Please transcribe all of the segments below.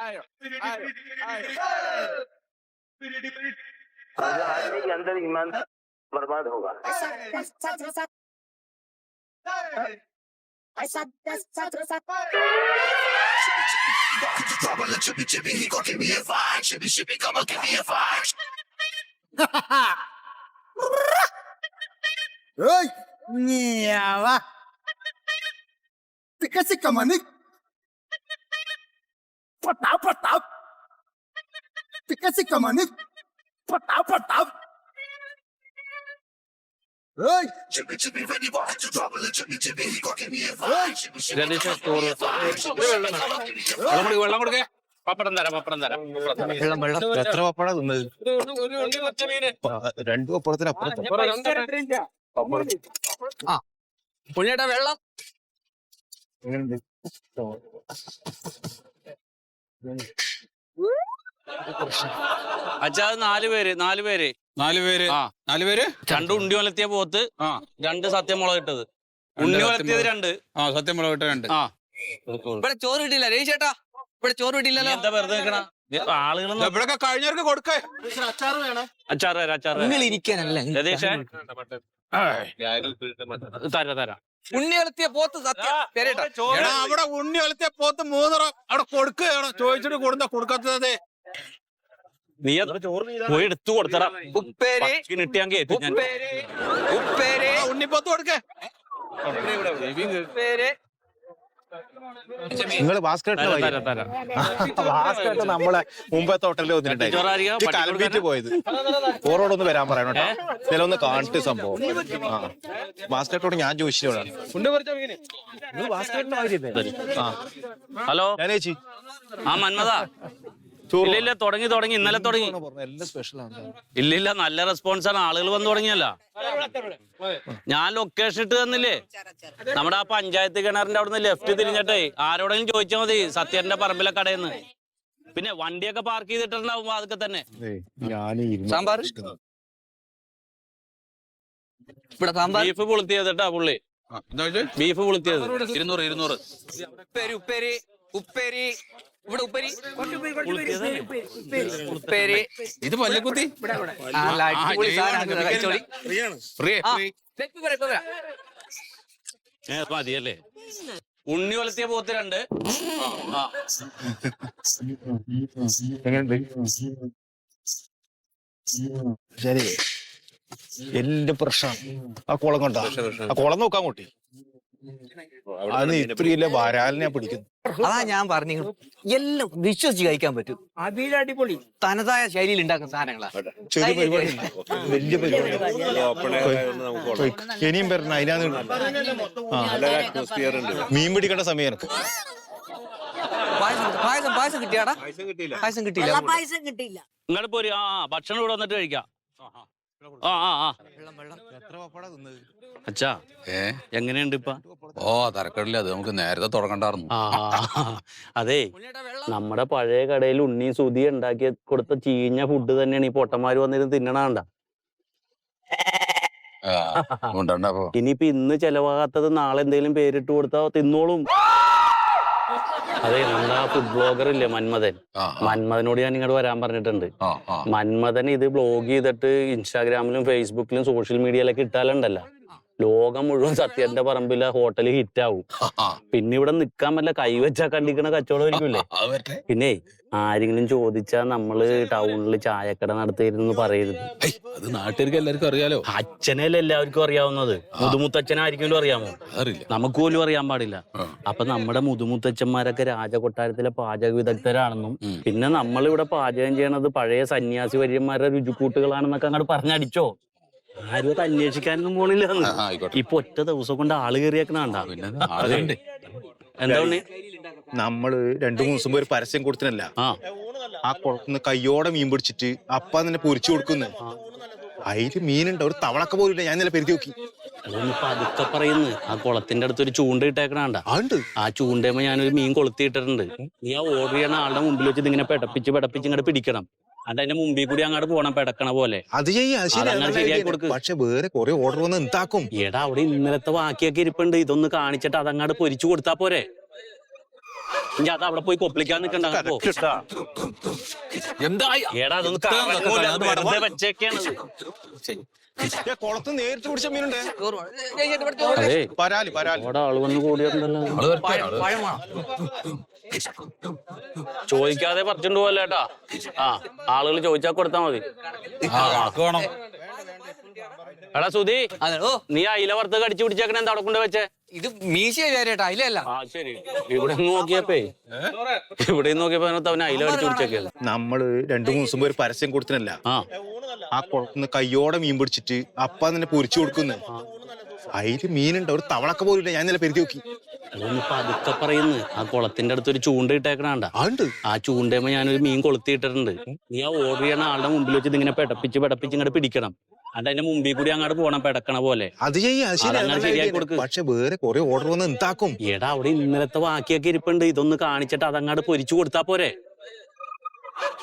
के अंदर ईमान बर्बाद होगा। Kasih kemanik. Patap. Kasih kemanik. Patap. Hey. വെള്ളം കൊടുക്കേ. പപ്പടം തരാം. എത്ര പപ്പടാ തിന്നത്? 2 പപ്പടത്തിനപ്പുറത്ത്. പുള്ളിയേട്ടാ വെള്ളം. അച്ഛാ, 4 പേര്. 4 പേര്. 2 ഉണ്ടി വലത്തിയ പോത്ത്, 2 സത്യമുളക് ഇട്ടത്. ഉണ്ണി വലത്തിയത് 2. സത്യമുളക് ഇട്ട 2. ഇവിടെ ചോറ് കിട്ടില്ല രേഷേട്ടാ. ഇവിടെ ചോറ് കിട്ടില്ലല്ലോ. എന്താ വെറുതെ നിൽക്കണ ആളുകൾ? ഇവിടെയൊക്കെ കഴിഞ്ഞവർക്ക് കൊടുക്കേ. അച്ചാറ് തരാം. ഇരിക്കാനല്ലേ രതീഷേ, തരാം. ഉണ്ണി വളർത്തിയ പോത്ത് സത്യം. അവിടെ ഉണ്ണി വളർത്തിയ പോത്ത് 3 അവിടെ കൊടുക്കുകയാണ്. ചോദിച്ചിട്ട് കൊടുക്കാത്തത്. നീ പോയി എടുത്തു കൊടുത്തടാ. ഉപ്പേരി കിട്ടിയാൻ കേട്ടു ഞാൻ. ഉപ്പേരി ഉണ്ണിപ്പോത്ത് കൊടുക്കേ. ഉപ്പേരി. നിങ്ങള് ഭാസ്കരേട്ടൻ നമ്മളെ മുമ്പത്തെ ഹോട്ടലിൽ വന്നിട്ടുണ്ടായി പോയത്. ഓറോടൊന്ന് വരാൻ പറയണം കേട്ടോ. ചിലൊന്ന് കാണിട്ട് സംഭവം. ഭാസ്കരേട്ടോട് ഞാൻ ചോദിച്ചോളാണ്. ഹലോ ചേച്ചി. മന്മത. ഇല്ല, തുടങ്ങി ഇന്നലെ തുടങ്ങി. ഇല്ല, നല്ല റെസ്പോൺസാണ്. ആളുകൾ വന്നു തുടങ്ങിയല്ല. ഞാൻ ലൊക്കേഷൻ ഇട്ട് തന്നില്ലേ? നമ്മുടെ ആ പഞ്ചായത്ത് കിണറിന്റെ അവിടെ നിന്ന് ലെഫ്റ്റ് തിരിഞ്ഞിട്ടേ ആരോടെങ്കിലും ചോദിച്ചാൽ മതി, സത്യന്റെ പറമ്പിലെ കടയെന്ന്. പിന്നെ വണ്ടിയൊക്കെ പാർക്ക് ചെയ്തിട്ടുണ്ടാവും അതൊക്കെ തന്നെ. സാമ്പാർ ഇവിടെ സാമ്പാർ. ബീഫ് പുളുത്തിയത് കേട്ടാ പുള്ളി. ബീഫ് പുളുത്തിയത് 200. ഉപ്പേരി ഇവിടെ ഉപ്പേരി. ഇത് പല്ലക്കുത്തി മതിയല്ലേ? ഉണ്ണി വളർത്തിയ പോത്ത് 2. ശരി. എല്ലാം പ്രശ്നം. ആ കുളം കണ്ടാ? ആ കുളം നോക്കാൻ കൂട്ടി. അത് ഇപ്പഴില്ല വരാലിനെ പിടിക്കുന്നു. അതാ ഞാൻ പറഞ്ഞു, എല്ലാം വിശ്വസിച്ച് കഴിക്കാൻ പറ്റും. അടിപൊളി തനതായ ശൈലിയിൽ ഉണ്ടാക്കുന്ന സാധനങ്ങളാ. ചെറിയ പരിപാടി, വലിയ പരിപാടി. ഇനിയും വരണം. അതിനാണ് മീൻ പിടിക്കേണ്ട സമയം എനിക്ക്. പായസം കിട്ടിയാടാ? പായസം കിട്ടിയില്ല. ഇങ്ങോട്ട് പോരി. ഭക്ഷണം ഇവിടെ വന്നിട്ട് കഴിക്കാം. അച്ഛാ, എങ്ങനെയുണ്ട് ഇപ്പൊ? തരക്കടില്ല. അത് നമുക്ക് നേരത്തെ തുടങ്ങണ്ടായിരുന്നു. അതെ, നമ്മുടെ പഴയ കടയിൽ ഉണ്ണി സുധി ഉണ്ടാക്കി കൊടുത്ത ചീഞ്ഞ ഫുഡ് തന്നെയാണ് ഈ പൊട്ടന്മാര് വന്നിരുന്ന് തിന്നണണ്ട. ഇനിയിപ്പൊ ഇന്ന് ചെലവാകാത്തത് നാളെ എന്തെങ്കിലും പേരിട്ട് കൊടുത്താ തിന്നോളും. അതെ, നമ്മുടെ ആ ഫുഡ് ബ്ലോഗർ ഇല്ലേ മന്മഥനോട് ഞാൻ ഇങ്ങോട്ട് വരാൻ പറഞ്ഞിട്ടുണ്ട്. മന്മഥൻ ഇത് ബ്ലോഗ് ചെയ്തിട്ട് ഇൻസ്റ്റാഗ്രാമിലും ഫേസ്ബുക്കിലും സോഷ്യൽ മീഡിയയിലൊക്കെ ഇട്ടാലുണ്ടല്ലോ, ലോകം മുഴുവൻ സത്യന്റെ പറമ്പിലെ ഹോട്ടല് ഹിറ്റാവും. പിന്നെ ഇവിടെ നിക്കാൻ പറ്റില്ല, കൈവച്ചാ കണ്ടിക്കണ കച്ചവടം ആയിരിക്കൂലേ. പിന്നെ ആരെങ്കിലും ചോദിച്ചാ നമ്മള് ടൗണില് ചായക്കട നടത്തിയിരുന്നു പറയരുത്. അത് നാട്ടുകാർക്ക് എല്ലാവർക്കും അറിയാലോ. അച്ഛനല്ലേ എല്ലാവർക്കും അറിയാവുന്നത്. മുതുമുത്തച്ഛനായിരിക്കും അറിയാമോ? നമുക്ക് പോലും അറിയാൻ പാടില്ല. അപ്പൊ നമ്മുടെ മുതുമുത്തച്ഛന്മാരൊക്കെ രാജകൊട്ടാരത്തിലെ പാചക വിദഗ്ധരാണെന്നും പിന്നെ നമ്മളിവിടെ പാചകം ചെയ്യണത് പഴയ സന്യാസി വര്യന്മാരുടെ രുചിക്കൂട്ടുകളാണെന്നൊക്കെ അങ്ങോട്ട് പറഞ്ഞടിച്ചോ. ആരും അത് അന്വേഷിക്കാനൊന്നും പോണില്ല. ഇപ്പൊ ഒറ്റ ദിവസം കൊണ്ട് ആള് കയറിയേക്കണണ്ട. എന്താ നമ്മള് 2-3 ദിവസം ഒരു പരസ്യം കൊടുത്തിനല്ല, ആ കുളത്തുനിന്ന് കയ്യോടെ മീൻ പിടിച്ചിട്ട് അപ്പ തന്നെ പൊരിച്ചു കൊടുക്കുന്നു. അതില് മീനുണ്ട്, ഒരു തവളക്ക പോലില്ല. ഞാൻ ഇന്നലെ പെരുത്തി നോക്കി. അതൊന്നിപ്പോ അതൊക്കെ പറയുന്നു. ആ കുളത്തിന്റെ അടുത്ത് ഒരു ചൂണ്ട ഇട്ടേക്കണണ്ട. ആ ചൂണ്ടയുമ്പോ ഞാനൊരു മീൻ കൊളുത്തിയിട്ടിട്ടുണ്ട്. നീ ആ ഓർഡർ ചെയ്യണ ആളുടെ മുമ്പിൽ വെച്ച് ഇങ്ങനെ പെടപ്പിച്ച് ഇങ്ങോട്ട് പിടിക്കണം. അതിന്റെ മുമ്പിൽ കൂടി അങ്ങോട്ട് പോണം പെടക്കണ പോലെ. അത് ശരിയായി കൊടുക്കും. പക്ഷെ വേറെ കുറെ ഓർഡർ വന്ന് എന്താക്കും? എടാ, അവിടെ ഇന്നലത്തെ ബാക്കിയൊക്കെ ഇരിപ്പുണ്ട്. ഇതൊന്ന് കാണിച്ചിട്ട് അതങ്ങാട് പൊരിച്ചു കൊടുത്താ പോരെ? ഇനി അത് അവിടെ പോയി കൊപ്പിളിക്കാൻ നിൽക്കണ്ട. എന്താ എടാ അതൊന്ന് കറങ്ങൂല, അത് വെറുതെ വെച്ചേക്കാണ്. കുളത്ത് നേരിട്ട് പിടിച്ച മീനുണ്ട്. അതെ പരാല് പരാല്. അവിടെ ആള് വന്ന് കൂടിയിട്ടുണ്ടല്ലോ. ചോദിക്കാതെ പറിച്ചിട്ട് പോവല്ലേ ഏട്ടാ. ആ ആളുകൾ ചോദിച്ചാ കൊടുത്താ മതി. വേണം. എടാ സുധി, നീ അയില വറുത്ത് കടിച്ചു പിടിച്ചേക്കണ എന്താ അവിടെ കൊണ്ട് വെച്ചേ? ഇത് മീശ ചേട്ടാ അതിലല്ല. ആ ശരി. ഇവിടെ നോക്കിയപ്പോ അവന് അയില കടിച്ചു പിടിച്ചേക്കല്ല. നമ്മള് 2-3 ദിവസം ഒരു പരസ്യം കൊടുത്തിനല്ല. ആ കുളത്തുനിന്ന് കയ്യോടെ മീൻ പിടിച്ചിട്ട് അപ്പ തന്നെ പൊരിച്ചു കൊടുക്കുന്നു. അതില് മീനുണ്ട്, ഒരു തവളക്ക പോലില്ല. ഞാൻ ഇന്നലെ പെരുത്തി നോക്കി. അതൊന്നിപ്പോ അതൊക്കെ പറയുന്നു. ആ കുളത്തിന്റെ അടുത്ത് ഒരു ചൂണ്ട ഇട്ടേക്കണണ്ട. ആ ചൂണ്ടയുമ്പോ ഞാനൊരു മീൻ കൊളുത്തിയിട്ടിട്ടുണ്ട്. നീ ആ ഓർഡർ ചെയ്യണ ആളുടെ മുമ്പിൽ വെച്ച് ഇതിങ്ങനെ പെടപ്പിച്ച് ഇങ്ങോട്ട് പിടിക്കണം. അത് അതിന്റെ മുമ്പിൽ കൂടി അങ്ങോട്ട് പോണം പെടക്കണ പോലെ. അത് ശരിയാക്കി കൊടുക്കും. പക്ഷെ വേറെ കുറെ ഓർഡർ വന്ന് എന്താക്കും? എടാ അവിടെ ഇന്നലത്തെ ബാക്കിയൊക്കെ ഇരിപ്പുണ്ട്. ഇതൊന്ന് കാണിച്ചിട്ട് അതങ്ങാട് പൊരിച്ചു കൊടുത്താ പോരെ.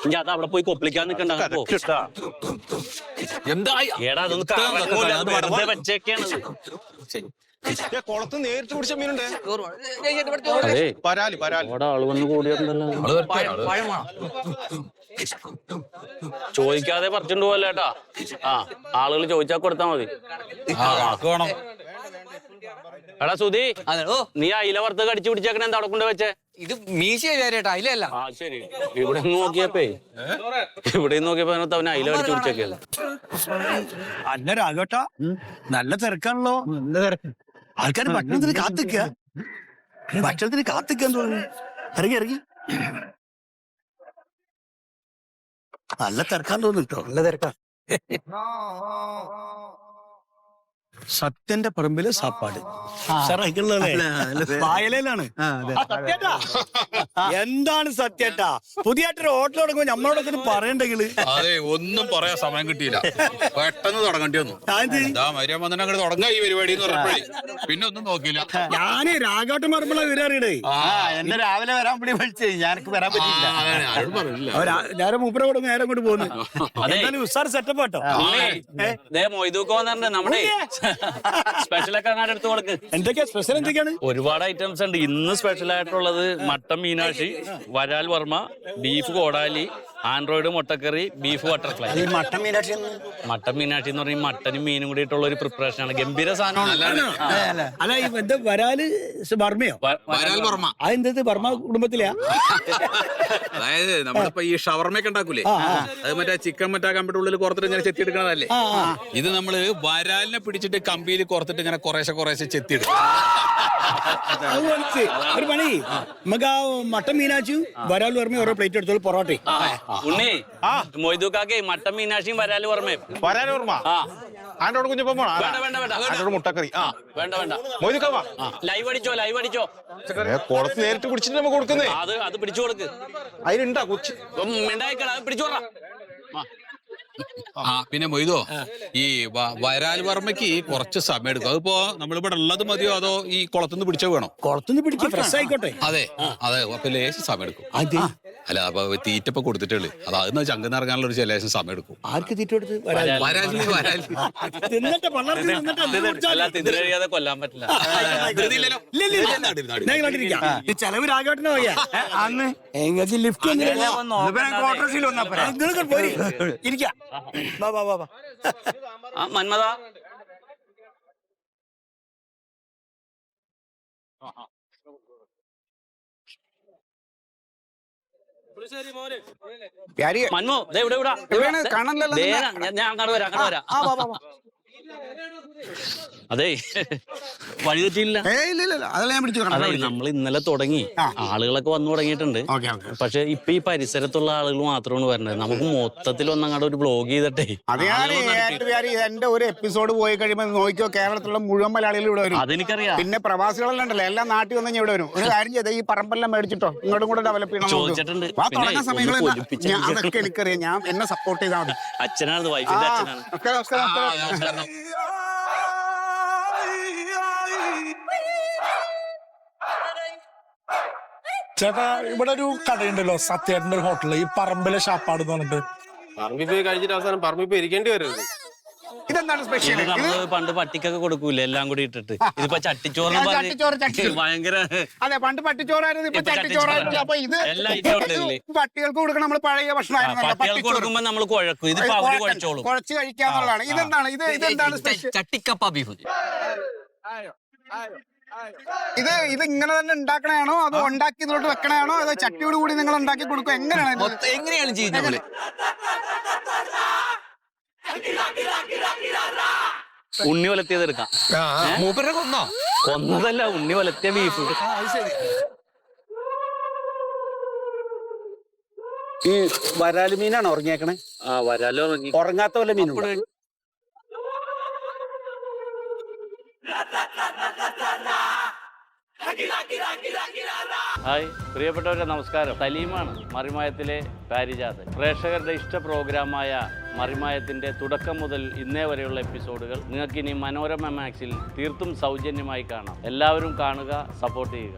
ഇനി അത് അവിടെ പോയി കൊപ്പിളിക്കാൻ നിൽക്കണ്ട. എന്താ എടാ അതൊന്ന് കറങ്ങൂല, അത് വെറുതെ വെച്ചേക്കാണ്. കുളത്ത് നേരിട്ട് പിടിച്ച മീനുണ്ട്. അതെ പരാല് പരാല്. അവിടെ ആള് വന്ന് കൂടിയിട്ടുണ്ടല്ലോ. ചോദിക്കാതെ പറിച്ചിട്ട് പോവല്ലേ ഏട്ടാ. ആ ആളുകൾ ചോദിച്ചാ കൊടുത്താ മതി. വേണം. എടാ സുധി, നീ അയില വറുത്ത് കടിച്ചു പിടിച്ചേക്കണ എന്താ അവിടെ കൊണ്ട് വെച്ചേ? ഇത് മീശ ചേട്ടാ അതിലല്ല. ആ ശരി. ഇവിടെ നോക്കിയപ്പോ അവന് അയില കടിച്ചു പിടിച്ചേക്കല്ല. അല്ല രാഘവട്ടാ, നല്ല തിരക്കാണല്ലോ. നല്ല തിരക്ക്. ആൾക്കാർ ഭക്ഷണത്തിന് കാത്തിക്കാൻ തോന്നുന്നു. ഇറങ്ങി നല്ല തിരക്കാൻ തോന്നുന്നു. നല്ല തിരക്കാ. സത്യന്റെ പറമ്പില് സാപ്പാട് വായലയിലാണ്. എന്താണ് സത്യേട്ടാ, പുതിയായിട്ടൊരു ഹോട്ടൽ തുടങ്ങുമ്പോ നമ്മളോടൊക്കെ പറയണ്ടെങ്കില്? അതെ, ഒന്നും പറയാൻ സമയം കിട്ടിയില്ല. പെട്ടെന്ന് തുടങ്ങേണ്ടി വന്നു. മരിയാൻ വന്നിട്ട് അങ്ങോട്ട് തുടങ്ങാ ഈ പരിപാടി എന്ന് പറഞ്ഞപ്പോഴേ പിന്നെ ഒന്നും നോക്കിയില്ല. ഞാന് രാഘവട്ടം പറയുമ്പോഴാ വിവരറിയണേ. എന്നെ രാവിലെ വരാൻ വേണ്ടി വിളിച്ചേ, ഞാനക്ക് വരാൻ പറ്റില്ല. ഞാൻ മൂപ്പര കൂടെ നേരം കൊണ്ട് പോകുന്നു. ഉസാർ സെറ്റപ്പ് കേട്ടോ. മൊയ്തൂക്ക് വന്നിട്ടുണ്ട്. നമ്മുടെ സ്പെഷ്യലൊക്കെ അങ്ങോട്ട് എടുത്ത് കൊടുക്ക്. എന്തൊക്കെയാ സ്പെഷ്യൽ? എന്തൊക്കെയാണ്? ഒരുപാട് ഐറ്റംസ് ഉണ്ട്. ഇന്ന് സ്പെഷ്യൽ ആയിട്ടുള്ളത് മട്ടൻ മീനാക്ഷി, വരാൽ വർമ്മ, ബീഫ് കോടാലി, ആൻഡ്രോയിഡ് മുട്ടക്കറി, ബീഫ് ബട്ടർഫ്ലൈ. മട്ടൻ മീനാക്ഷി എന്ന് പറഞ്ഞാൽ മട്ടനും മീനും കൂടിയിട്ടുള്ള ഒരു പ്രിപ്പറേഷൻ ആണ്. ഗംഭീര സാധനമാണ്. അല്ല എന്താ വരാല് വർമ്മയോ? വരാൽ വർമ്മ. അതെന്തത് വർമ്മ കുടുംബത്തിലാ? അതായത് നമ്മളിപ്പോ ഈ ഷവർമയൊക്കെ ഉണ്ടാക്കൂലേ, അത് മറ്റേ ചിക്കൻ കമ്പിയുടെ ഉള്ളിൽ കുറത്തിട്ട് ഇങ്ങനെ ചെത്തി എടുക്കണതല്ലേ. ഇത് നമ്മള് വരാലിനെ പിടിച്ചിട്ട് കമ്പിയിൽ കുറത്തിട്ട് ഇങ്ങനെ കുറേശ്ശെ ചെത്തിയെടുക്കും. ഒരു പണി, നമുക്ക് ആ മട്ടൻ മീനാച്ചിയും വരാൽ വർമ്മയും ഓരോ പ്ലേറ്റ് എടുത്തോളൂ. പൊറോട്ട ഉണ്ണി, മൊയ്തൂക്കാക്കെ മട്ടൻ മീനാക്ഷിയും വരാൽ വർമ്മയും. വരാല് വർമ്മ ആൻഡ്രോട് കുഞ്ഞപ്പം മുട്ടക്കറി. വേണ്ട മൊയ്തുക്കാവാ. ലൈവ് അടിച്ചോ. കുളത്ത് നേരിട്ട് പിടിച്ചിട്ട് നമുക്ക് കൊടുക്കുന്നേ. അത് പിടിച്ചു കൊടുക്ക്. അതിലുണ്ടാ കൊച്ചി മിണ്ടായിക്കട, അത് പിടിച്ചു കൊടുക്കാം. പിന്നെ മൊയ്തോ, ഈ വരാൽ വർമ്മയ്ക്ക് കുറച്ച് സമയം എടുക്കും. അതിപ്പോ നമ്മളിവിടെ ഉള്ളത് മതിയോ അതോ ഈ കുളത്തുനിന്ന് പിടിച്ചോ വേണോ? കുളത്തുനിന്ന് പിടിക്കുക, ഫ്രഷ് ആയിക്കോട്ടെ. അതെ അപ്പൊ ലേശം സമയം എടുക്കും. അല്ല അപ്പൊ തീറ്റപ്പൊ കൊടുത്തിട്ടുള്ളു. അതെന്ന് ചങ്കന്ന് ഇറങ്ങാനുള്ള ഒരു ലേശം സമയം എടുക്കും. ആർക്ക് തീറ്റ കൊടുത്ത്? കഴിയാതെ കൊല്ലാൻ പറ്റില്ല. ചെലവ് രാഘവട്ടനോ അന്ന് ലിഫ്റ്റ് ഇരിക്കാം. മന്മത, മന്മു ഞാൻ അങ്ങോട്ട് വരാം. അതെ, വഴി തെറ്റിയില്ല. അതെ, നമ്മൾ ഇന്നലെ തുടങ്ങി, ആളുകളൊക്കെ വന്നു തുടങ്ങിയിട്ടുണ്ട്. പക്ഷെ ഇപ്പൊ ഈ പരിസരത്തുള്ള ആളുകൾ മാത്രമാണ് വരുന്നത്. നമുക്ക് മൊത്തത്തിൽ ഒന്നങ്ങാട് ഒരു ബ്ലോഗ് ചെയ്തിട്ടേ. എന്റെ ഒരു എപ്പിസോഡ് പോയി കഴിയുമ്പോൾ നോക്കിയോ, കേരളത്തിലുള്ള മുഴുവൻ മലയാളികൾ ഇവിടെ വരും. അതെനിക്കറിയാം. പിന്നെ പ്രവാസികളെല്ലാം ഉണ്ടല്ലോ, എല്ലാം നാട്ടിൽ വന്നു ഇവിടെ വരും. ഒരു കാര്യം ചെയ്ത ഈ പറമ്പെല്ലാം മേടിച്ചിട്ടോ ഇങ്ങോട്ടും കൂടെ ഡെവലപ്പ് ചെയ്യണം. ചോദിച്ചിട്ടുണ്ട്. തുടങ്ങുന്ന സമയങ്ങളിൽ അതൊക്കെ എനിക്കറിയാം. ഞാൻ എന്നെ സപ്പോർട്ട് ചെയ്താൽ മതി. അച്ഛനാണ്, വൈഫിന്റെ അച്ഛനാണ്. ചേട്ടാ, ഇവിടെ ഒരു കടയുണ്ടല്ലോ, സത്യേട്ടന്റെ ഒരു ഹോട്ടല്, ഈ പറമ്പിലെ ഷാപ്പാട് എന്ന് പറഞ്ഞിട്ട്. പറമ്പിൽ പോയി കഴിച്ചിട്ട് അവസാനം പറമ്പിൽ പോയി ഇരിക്കേണ്ടി വരും. ഇത് ഇതെന്താണ് സ്പെഷ്യൽ? ഇത് നമ്മള് പണ്ട് പട്ടിക്കൊക്കെ കൊടുക്കൂലേ എല്ലാം കൂടി ഇട്ടിട്ട്, ഇതിപ്പോ ചട്ടിച്ചോറിന് ഭയങ്കര. അതെ, പണ്ട് പട്ടിച്ചോറായിരുന്നു, ഇപ്പൊ ചട്ടിച്ചോറായിരുന്നു. അപ്പൊ ഇത് പട്ടികൾക്ക് കൊടുക്കണം, നമ്മൾ പഴയ ഭക്ഷണമായിരുന്നു. പട്ടികൾക്ക് കൊടുക്കുമ്പോ നമ്മൾ കുഴക്കും, ഇതിപ്പോ അവര് കുഴച്ചോളും, കുഴച്ച് കഴിക്കാന്നുള്ളതാണ്. ഇതെന്താണ്? ഇതെന്താണ് സ്പെഷ്യൽ? ചട്ടിക്കപ്പ ബീഫ്. ഇത് ഇങ്ങനെ തന്നെ ഉണ്ടാക്കണയാണോ അതോ ഉണ്ടാക്കി ഇതിലോട്ട് വെക്കണയാണോ അതോ ചട്ടിയോട് കൂടി നിങ്ങൾ ഉണ്ടാക്കി കൊടുക്കും? എങ്ങനെയാണ് എങ്ങനെയാണ് ചെയ്യുന്നത്? ഉണ്ണി വലത്തിയത് എടുക്കാം. മൂപ്പരെ കൊന്നോ? കൊന്നതല്ല, ഉണ്ണി വലത്തിയ ബീഫ്. ഈ വരാല് മീനാണ് ഉറങ്ങിയേക്കണേ? വരാലും ഉറങ്ങി. ഉറങ്ങാത്ത വല്ല മീനുണ്ട്? ഹായ് പ്രിയപ്പെട്ടവരെ, നമസ്കാരം. സലീമാണ്, മറിമായത്തിലെ പാരിജാതൻ. പ്രേക്ഷകരുടെ ഇഷ്ട പ്രോഗ്രാമായ മറിമായത്തിന്റെ തുടക്കം മുതൽ ഇന്നേ വരെയുള്ള എപ്പിസോഡുകൾ നിങ്ങൾക്ക് ഇനി മനോരമ മാക്സിൽ തീർത്തും സൗജന്യമായി കാണാം. എല്ലാവരും കാണുക, സപ്പോർട്ട് ചെയ്യുക.